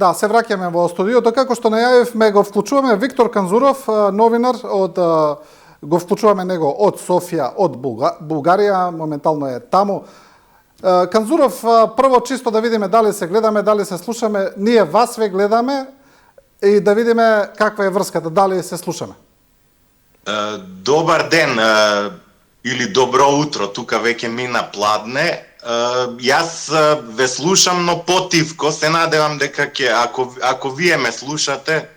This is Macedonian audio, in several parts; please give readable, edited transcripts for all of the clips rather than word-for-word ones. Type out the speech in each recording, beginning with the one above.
Да, се враќаме во студиото. Како што најавивме, го вклучуваме Виктор Канзуров, новинар го вклучуваме него од Софија, од Бугарија, моментално е таму. Канзуров, прво чисто да видиме дали се гледаме, дали се слушаме. Ние вас ве гледаме и да видиме каква е врската, дали се слушаме. Добар ден или добро утро, тука веќе мина пладне. Јас ве слушам, но потивко, се надевам дека ако вие ме слушате,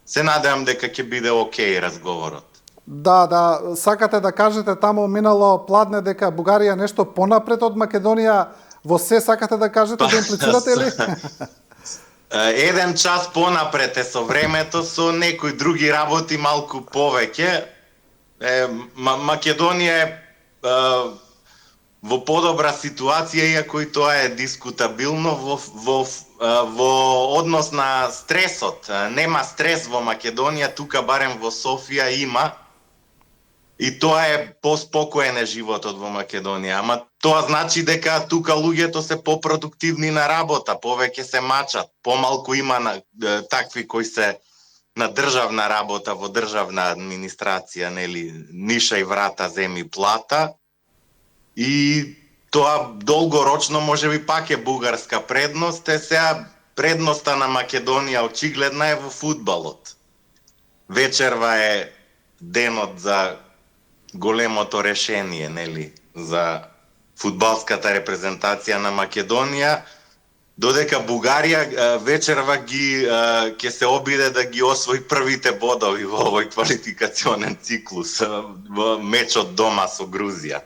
се надевам дека ќе биде окей разговорот. Да, сакате да кажете таму минало пладне дека Бугарија нешто понапред од Македонија, во се сакате да кажете, да имплицирате или? Еден час понапред е со времето, со некои други работи малку повеќе. Македонија е во подобра ситуација, иако и тоа е дискутабилно во однос на стресот. Нема стрес во Македонија, тука барем во Софија има. И тоа е поспокоен животот во Македонија. Ама тоа значи дека тука луѓето се попродуктивни на работа, повеќе се мачат, помалку има такви кои се на државна работа во државна администрација, нели, ниша и врата, земи плата. И тоа долгорочно можеби пак е бугарска предност, сега предноста на Македонија очигледна е во фудбалот. Вечерва е денот за големото решение, нели, за фудбалската репрезентација на Македонија, додека Бугарија вечерва ќе се обиде да ги освои првите бодови во овој квалификационен циклус во мечот дома со Грузија.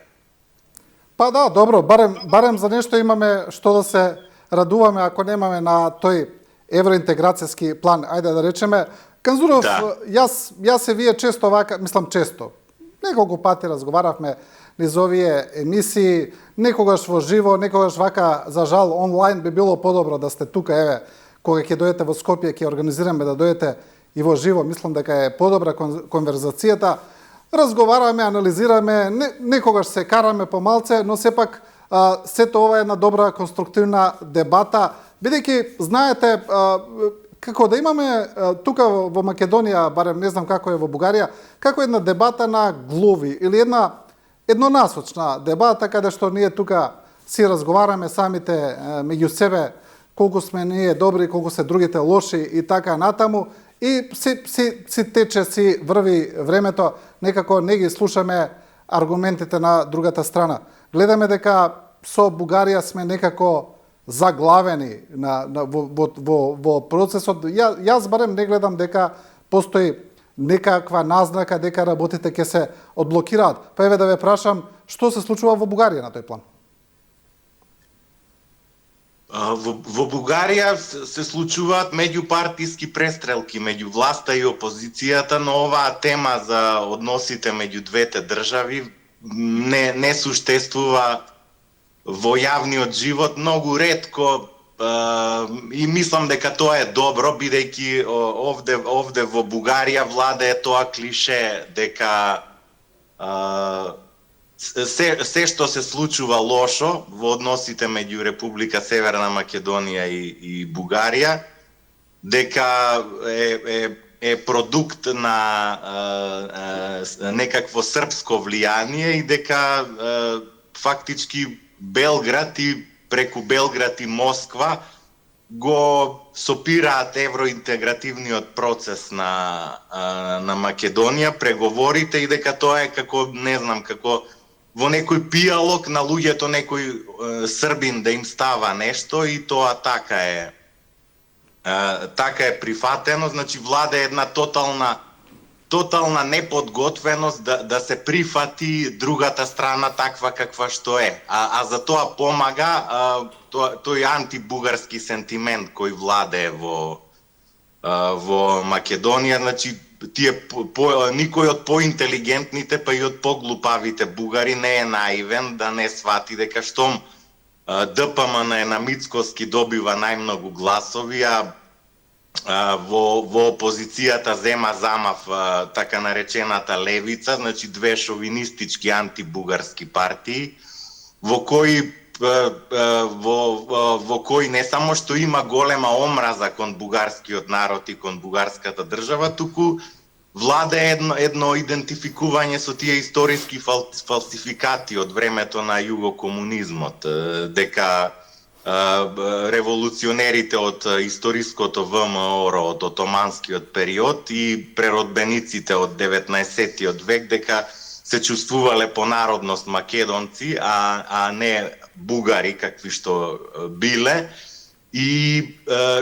Па да, добро, барем за нешто имаме што да се радуваме ако немаме на тој евроинтеграцијски план, ајде да речеме. Канзуров, да. Јас се вие често вака, мислам често, неколку пати разговаравме низ овие емисии, некогаш во живо, некогаш вака, за жал, онлайн би било подобро да сте тука, еве, кога ќе дојдете во Скопје, ќе организираме да дојдете и во живо, мислам дека е подобра конверзацијата. Разговараме, анализираме, некогаш се караме помалце, но сепак сето ова е една добра конструктивна дебата, бидејќи знаете како да имаме тука во Македонија, барем не знам како е во Бугарија, како една дебата на глуви или еднонасочна дебата каде што ние тука си разговараме самите меѓу себе колку сме ние добри, колку се другите лоши и така натаму и си тече, си врви времето, некако не ги слушаме аргументите на другата страна. Гледаме дека со Бугарија сме некако заглавени во процесот. Јас барем не гледам дека постои некаква назнака дека работите ќе се одблокираат. Па еве да ве прашам, што се случува во Бугарија на тој план? Во Бугарија се случуваат меѓупартиски престрелки меѓу власта и опозицијата, но оваа тема за односите меѓу двете држави не суштествува во јавниот живот многу ретко и мислам дека тоа е добро, бидејќи овде во Бугарија владее тоа клише дека се што се случува лошо во односите меѓу Република Северна Македонија и Бугарија, дека е продукт на некакво српско влијание и дека фактички Белград и преку Белград и Москва го сопираат евроинтегративниот процес на Македонија, преговорите и дека тоа е како, не знам, како во некој пијалок на луѓето, некој србин да им става нешто и тоа така е прифатено, значи владе една тотална неподготвеност да се прифати другата страна таква каква што е. А за тоа помага тој антибугарски сентимент кој владее во Македонија, значи никој од поинтелигентните па и од поглупавите бугари не е наивен да не свати дека штом ДПМН на Мицкоски добива најмногу гласови, во опозицијата зема замав така наречената левица, значи две шовинистички антибугарски партии, во кои во кој не само што има голема омраза кон бугарскиот народ и кон бугарската држава, туку влада едно идентификување со тие историски фалсификати од времето на југокомунизмот, дека револуционерите од историското ВМРО од отоманскиот период и преродбениците од 19-тиот век дека се чувствувале по народност македонци, а не бугари какви што биле. И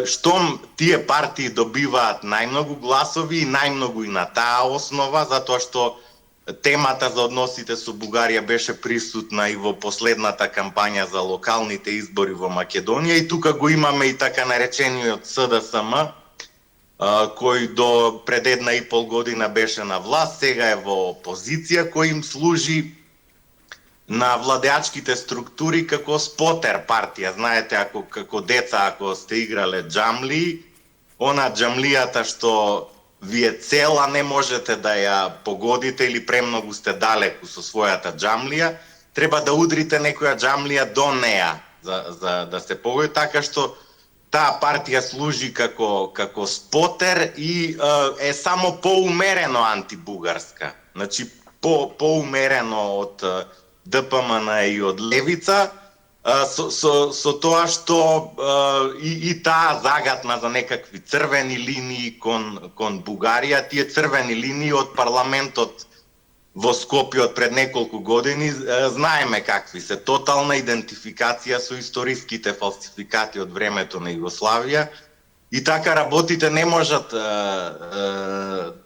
штом тие партии добиваат најмногу гласови и најмногу и на таа основа, затоа што темата за односите со Бугарија беше присутна и во последната кампања за локалните избори во Македонија, и тука го имаме и така наречениот СДСМ, кој до пред 1,5 година беше на власт, сега е во опозиција, кој им служи на владеачките структури како спотер партија. Знаете, како деца, ако сте играле джамли, она джамлијата што ви е цела, не можете да ја погодите или премногу сте далеку со својата джамлија, треба да удрите некоја джамлија до неа за да се погоди, така што таа партија служи како спотер и е само поумерено антибугарска. Значи поумерено од ДПМН и од левица, со тоа што и таа загатна за некакви црвени линии кон Бугарија. Тие црвени линии од парламентот во Скопје од пред неколку години знаеме какви се. Тотална идентификација со историските фалсификати од времето на Југославија. И така работите не можат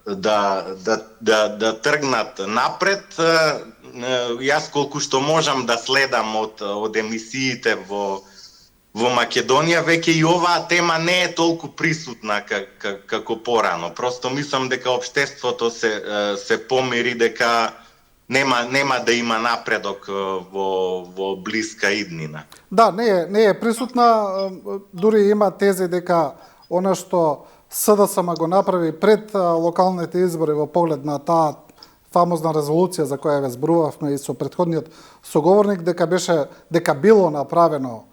да тргнат напред. Јас колку што можам да следам од емисиите во Македонија, веќе и оваа тема не е толку присутна како порано. Просто мислам дека општеството се помири, дека нема да има напредок во блиска иднина. Да, не е присутна, дури има тези дека она што СДСМ го направи пред локалните избори во поглед на таа фамозна резолуција за која ве зборувавме и со претходниот соговорник, дека било направено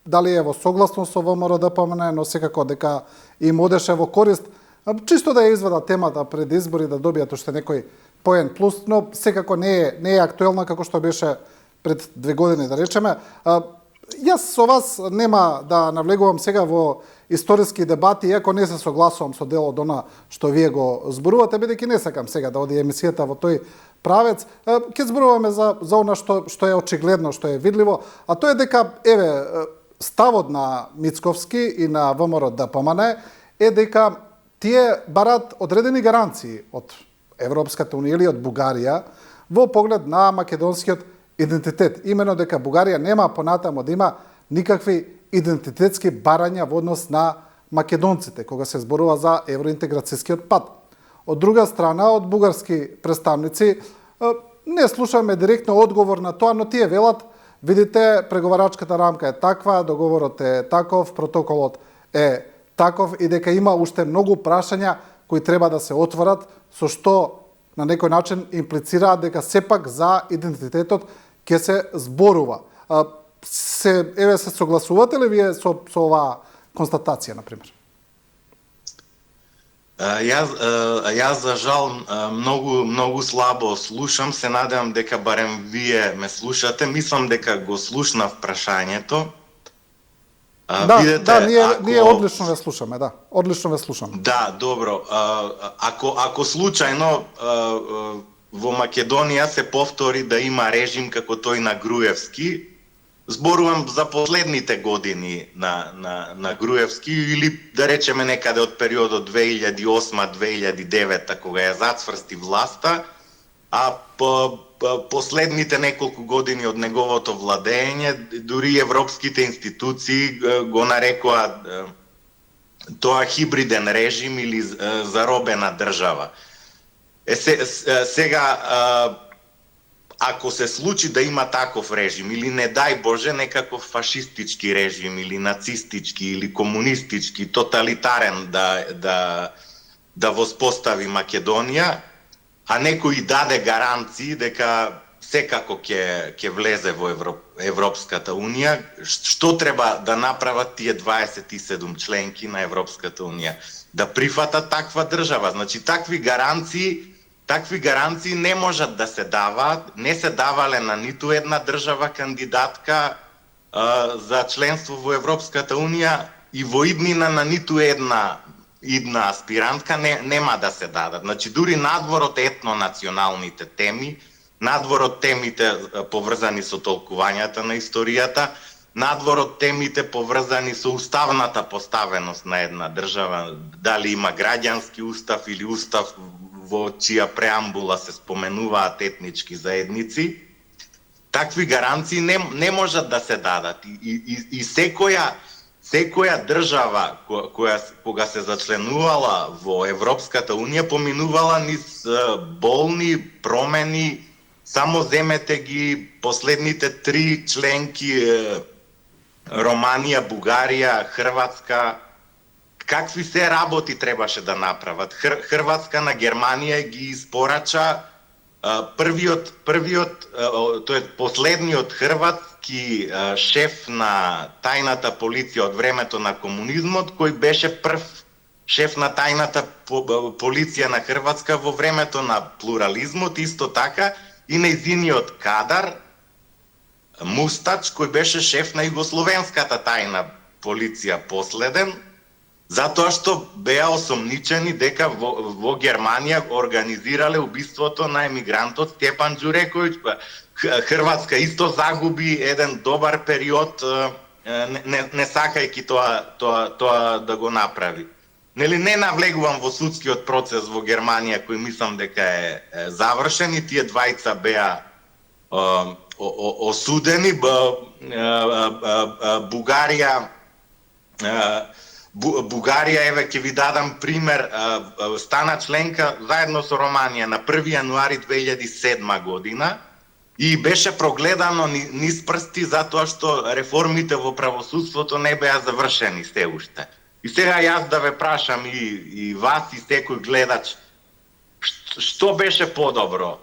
дали е во согласност со ВМРО ДПМН, но секако дека им одеше во корист, чисто да ја извадат темата пред избори, да добијат уште некој поен плюс, но секако не е актуелна како што беше пред 2 години, да речеме. Јас со вас нема да навлегувам сега во историски дебати, иако не се согласувам со дел од она што вие го зборувате, бидејќи не сакам сега да оди емисијата во тој правец. Ќе зборуваме за она што е очигледно, што е видливо, а тоа е дека ставот на Мицковски и на ВМРО ДПМН е дека тие барат одредени гаранции од Европската унија или од Бугарија во поглед на македонскиот идентитет. Имено дека Бугарија нема понатамо да има никакви идентитетски барања во однос на македонците, кога се зборува за евроинтеграцијскиот пат. Од друга страна, од бугарски представници, не слушаме директно одговор на тоа, но тие велат, видите, преговарачката рамка е таква, договорот е таков, протоколот е таков и дека има уште многу прашања кои треба да се отворат, со што на некој начин имплицираат дека сепак за идентитетот ќе се зборува. Се согласувате ли вие со оваа констатација, например? Јас за жал многу слабо слушам, се надевам дека барем вие ме слушате. Мислам дека го слушнав прашањето. Ние одлично ве слушаме, да. Одлично ве слушаме. Да, добро. Ако случајно во Македонија се повтори да има режим како тој на Груевски, зборувам за последните години на Груевски, или да речеме некаде од периодот 2008-2009, кога ја зацврсти власта, а последните неколку години од неговото владење, дури европските институции го нарекоа тоа хибриден режим или заробена држава. Сега, ако се случи да има таков режим, или не дај Боже некаков фашистички режим, или нацистички, или комунистички, тоталитарен да воспостави Македонија, а некој даде гаранции дека секако ќе влезе во Европската Унија. Што треба да направат тие 27 членки на Европската Унија? Да прифатат таква држава. Значи, такви гаранции не можат да се даваат, не се давале на ниту една држава кандидатка за членство во Европската Унија и во иднина на ниту една аспирантка нема да се дадат. Значи, дури надвор од етнонационалните теми, надвор од темите поврзани со толкувањата на историјата, надвор од темите поврзани со уставната поставеност на една држава, дали има граѓански устав или устав во чија преамбула се споменуваат етнички заедници, такви гаранции не можат да се дадат. И секоја држава кога се зачленувала во Европската Унија поминувала низ болни промени. Само земете ги последните 3 членки, Романија, Бугарија, Хрватска, какви се работи требаше да направат. Хрватска на Германија ги испорача последниот хрватски шеф на тајната полиција од времето на комунизмот, кој беше прв шеф на тајната полиција на Хрватска во времето на плурализмот, исто така и нејзиниот кадар Мустач, кој беше шеф на југословенската тајна полиција последен, затоа што беа осомничени дека во Германија организирале убиството на емигрантот Стјепан Ѓурековиќ. Хрватска исто загуби еден добар период, не сакајќи тоа да го направи. Нели, не навлегувам во судскиот процес во Германија, кој мислам дека е завршен, и тие двајца беа осудени. Бугарија, еве ќе ви дадам пример, стана членка заедно со Романија на 1 јануари 2007 година и беше прогледано низ прсти затоа што реформите во правосудството не беа завршени се уште. И сега јас да ве прашам и вас и секој гледач, што беше подобро?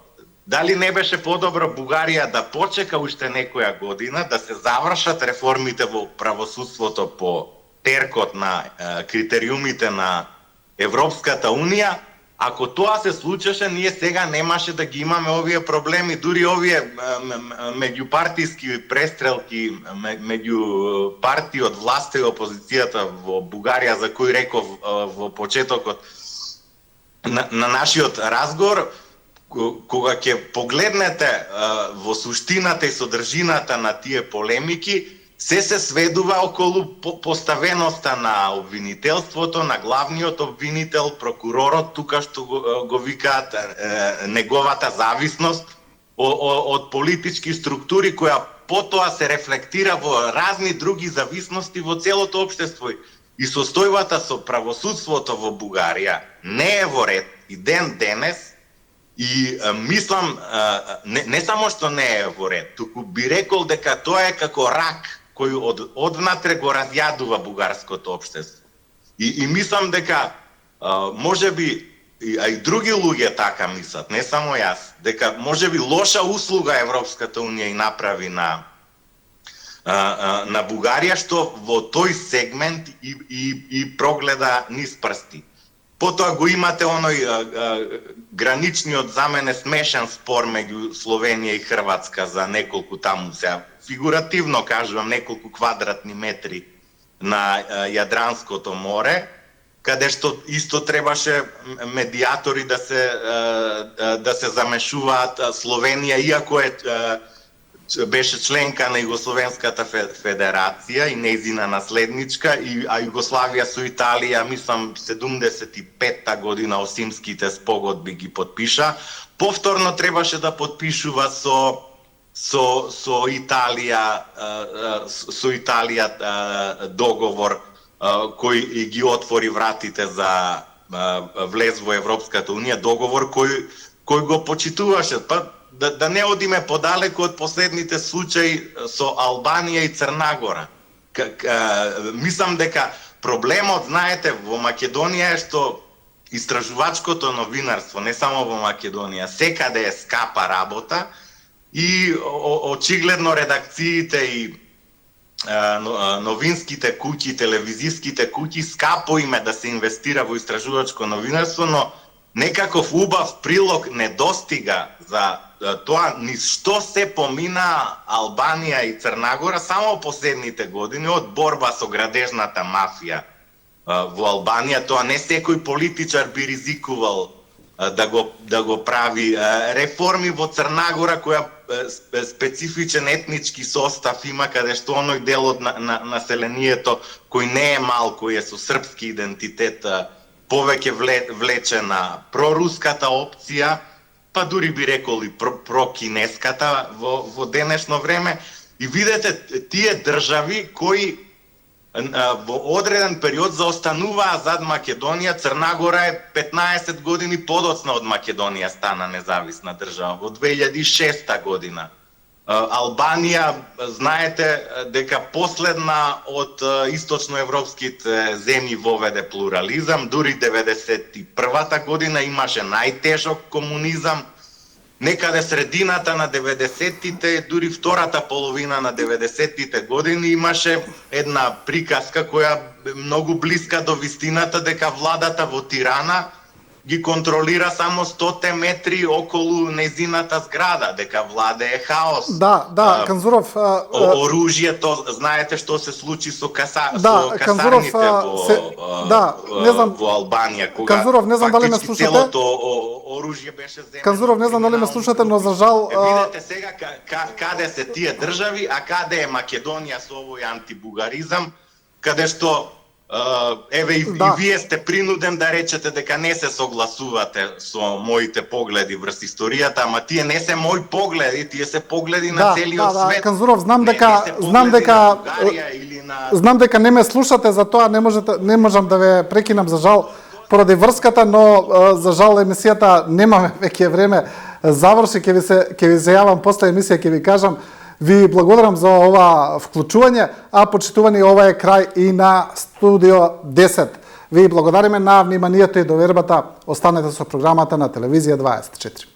Дали не беше подобро Бугарија да почека уште некоја година да се завршат реформите во правосудството по теркот на критериумите на Европската Унија? Ако тоа се случеше, ние сега немаше да ги имаме овие проблеми, дури овие меѓупартиски престрелки меѓу партии од власта и опозицијата во Бугарија, за кој реков во почетокот на нашиот разговор. Кога ќе погледнете во суштината и содржината на тие полемики, се сведува околу поставеноста на обвинителството, на главниот обвинител, прокуророт, тука што го викаат неговата зависност од политички структури, која потоа се рефлектира во разни други зависности во целото општество. И состојбата со правосудството во Бугарија не е во ред и ден денес. И мислам, не само што не е во ред, туку би рекол дека тоа е како рак кој одвнатре го разјадува бугарското општество. И мислам дека можеби и други луѓе така мислат, не само јас, дека можеби лоша услуга Европската Унија и направи на Бугарија, што во тој сегмент и прогледа низ прсти. Потоа го имате оној граничниот, за мене смешен спор меѓу Словенија и Хрватска за неколку таму, сега фигуративно кажувам, неколку квадратни метри на Јадранското море, каде што исто требаше медиатори да се замешуваат. Словенија, иако беше членка на Југословенската федерација и нејзина наследничка, а Југославија со Италија, мислам, 75-та година Осимските спогодби ги подпиша. Повторно требаше да подпишува со Италија договор кој ги отвори вратите за влез во Европската Унија, договор кој го почитуваше. Да не одиме подалеку од последните случаи со Албанија и Црна Гора. Мислам дека проблемот, знаете, во Македонија е што истражувачкото новинарство, не само во Македонија, секаде е скапа работа и очигледно редакциите и новинските куќи, телевизиските куќи скапо име да се инвестира во истражувачко новинарство, но некаков убав прилог не достига за тоа низ што се помина Албанија и Црна Гора само последните години од борба со градежната мафија во Албанија. Тоа не секој политичар би ризикувал да го прави. Реформи во Црна Гора која специфичен етнички состав има, каде што оној дел од населението кој не е мал, кој е со српски идентитет, повеќе влече на проруската опција, па дури би рекол и прокинеската во денешно време. И видете, тие држави кои во одреден период заостануваа зад Македонија. Црна Гора е 15 години подоцна од Македонија стана независна држава во 2006 година. Албанија, знаете дека последна од источноевропските земји воведе плурализам, дури 91-та година имаше најтежок комунизам. Некаде средината на 90-тите, дури втората половина на 90-тите години имаше една приказка која е многу блиска до вистината, дека владата во Тирана ги контролира само 100 метри околу незината зграда, дека владее хаос. Да, Канзуров... Оружјето, знаете што се случи со касарните во Албанија, кога Канзуров, не знам дали ме слушате. Целото оружје беше земено. Канзуров, не знам дали ме слушате, но за жал... Видете сега каде се тие држави, а каде е Македонија со овој антибугаризам, каде што еве и вие сте принуден да речете дека не се согласувате со моите погледи врз историјата, ама тие не се мои погледи, тие се погледи на целиот свет. Канзуров, знам дека не ме слушате, затоа не можам да ве прекинам за жал поради врската, но за жал емисијата немаме веќе време заврши, ќе ви се јавам после емисија, ќе ви кажам. Ви благодарам за ова вклучување, а почитувани, ова е крај и на Студио 10. Ви благодариме на вниманието и довербата. Останете со програмата на Телевизија 24.